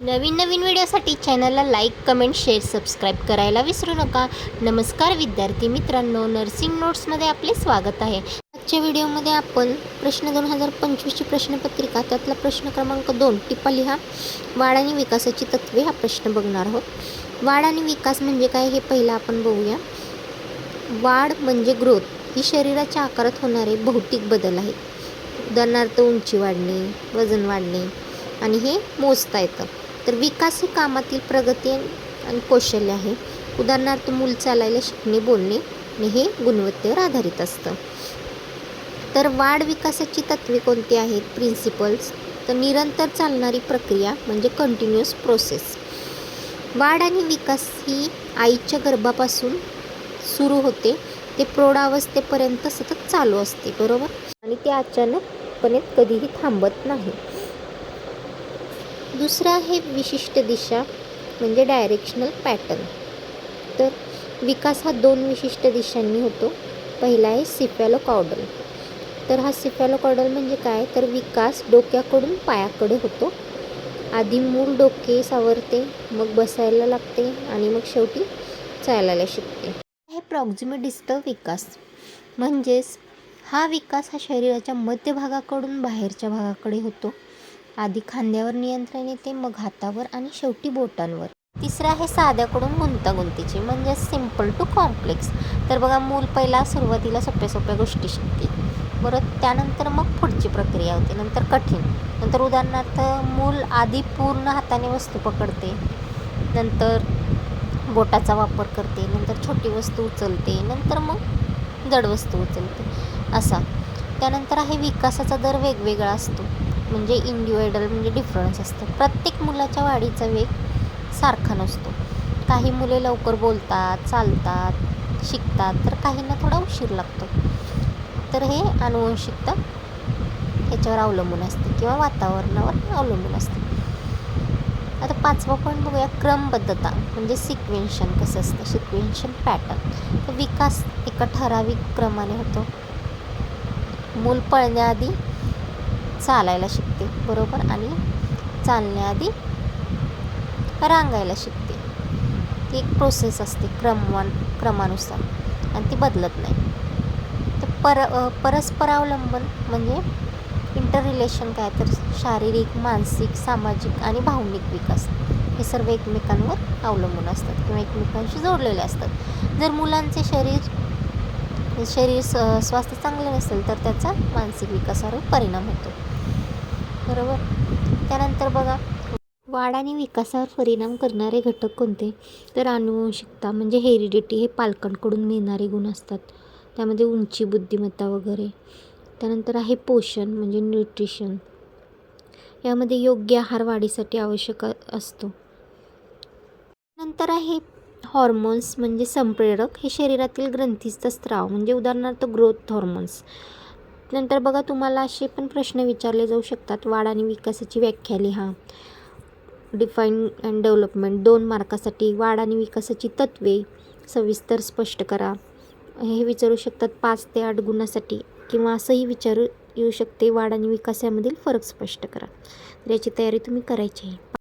नवीन नवीन व्हिडिओसाठी चॅनलला like, comment, share, subscribe करायला विसरू नका. नमस्कार विद्यार्थी मित्रांनो, नर्सिंग नोट्समध्ये आपले स्वागत आहे. आजच्या व्हिडिओमध्ये आपण प्रश्न 2025ची प्रश्नपत्रिका त्यातला प्रश्न क्रमांक 2 टिपा लिहा वाढ आणि विकासाची तत्त्वे हा प्रश्न बघणार आहोत. वाढ आणि विकास म्हणजे काय हे पहिलं आपण बघूया. वाढ म्हणजे ग्रोथ, ही शरीराच्या आकारात होणारे भौतिक बदल आहेत. उदाहरणार्थ उंची वाढणे, वजन वाढणे आणि हे मोजता येतं. तर विकास ही कामातील प्रगती आणि कौशल्य आहे. उदाहरणार्थ मूल चालायला शिकणे, बोलणे आणि हे गुणवत्तेवर आधारित असतं. तर वाढ विकासाची तत्त्वे कोणती आहेत? प्रिन्सिपल्स. तर निरंतर चालणारी प्रक्रिया म्हणजे कंटिन्युअस प्रोसेस. वाढ आणि विकास ही आईच्या गर्भापासून सुरू होते ते प्रौढावस्थेपर्यंत सतत चालू असते, बरोबर, आणि ते अचानकपणे कधीही थांबत नाही. दुसरं आहे विशिष्ट दिशा म्हणजे डायरेक्शनल पॅटर्न. तर विकास हा 2 विशिष्ट दिशांनी होतो. पहिला आहे सिफॅलोकॉर्डल. तर हा सिफॅलोकॉर्डल म्हणजे काय? तर विकास डोक्याकडून पायाकडे होतो. आधी मूल डोके सावरते, मग बसायला लागते आणि मग शेवटी चालायला शिकते. हे प्रॉक्झिमल डिस्टल विकास म्हणजेच हा विकास हा शरीराच्या मध्यभागाकडून बाहेरच्या भागाकडे होतो. आधी खांद्यावर नियंत्रण येते, मग हातावर आणि शेवटी बोटांवर. तिसरं आहे साध्याकडून गुंतागुंतीचे म्हणजे सिम्पल टू कॉम्प्लेक्स. तर बघा, मूल पहिला सुरुवातीला सोप्या सोप्या गोष्टी शिकते, बरं, त्यानंतर मग पुढची प्रक्रिया होते, नंतर कठीण. नंतर उदाहरणार्थ मूल आधी पूर्ण हाताने वस्तू पकडते, नंतर बोटाचा वापर करते, नंतर छोटी वस्तू उचलते, नंतर मग जड वस्तू उचलते, असा. त्यानंतर आहे विकासाचा दर वेगवेगळा असतो म्हणजे इंडिव्हिज्युअल म्हणजे डिफरन्स असतं. प्रत्येक मुलाच्या वाढीचा वेग सारखा नसतो. काही मुले लवकर बोलतात, चालतात, शिकतात, तर काहींना थोडा उशीर लागतो. तर हे आनुवंशिकता याच्यावर अवलंबून असते किंवा वातावरणावर अवलंबून असते. आता 5वा पॉईंट बघूया, क्रमबद्धता म्हणजे सिक्वेन्शन कसं असतं, सिक्वेन्शन पॅटर्न. तर विकास एका ठराविक क्रमाने होतो. मूल पळण्याआधी चालायला शिकते, बरोबर, आणि चालण्याआधी रांगायला शिकते. ती एक प्रोसेस असते क्रमानुसार आणि ती बदलत नाही. तर परस्परावलंबन म्हणजे इंटर रिलेशन काय? तर शारीरिक, मानसिक, सामाजिक आणि भावनिक विकास हे सर्व एकमेकांवर अवलंबून असतात किंवा एकमेकांशी जोडलेले असतात. जर मुलांचे शरीर स्वास्थ्य चांगले नसेल तर त्याचा मानसिक विकासावर परिणाम होतो, बरोबर. त्यानंतर बघा, वाढ आणि विकासावर परिणाम करणारे घटक कोणते? तर आनुवंशिकता म्हणजे हेरिडिटी, हे पालकांकडून मिळणारे गुण असतात, त्यामध्ये उंची, बुद्धिमत्ता वगैरे. त्यानंतर आहे पोषण म्हणजे न्यूट्रिशन, यामध्ये योग्य आहार वाढीसाठी आवश्यक असतो. नंतर आहे हॉर्मोन्स म्हणजे संप्रेरक, हे शरीरातील ग्रंथीचा स्त्राव म्हणजे उदाहरणार्थ ग्रोथ हॉर्मोन्स. नंतर बघा, तुम्हाला असे पण प्रश्न विचारले जाऊ शकतात. वाढ आणि विकासाची व्याख्या लिहा. Define and development 2 मार्कासाठी. वाढ आणि विकासाची तत्त्वे सविस्तर स्पष्ट करा, हे विचारू शकतात 5 ते 8 गुणासाठी. किंवा असंही विचारू येऊ शकते, वाढ आणि विकास यामधील फरक स्पष्ट करा. तर याची तयारी तुम्ही करायची आहे.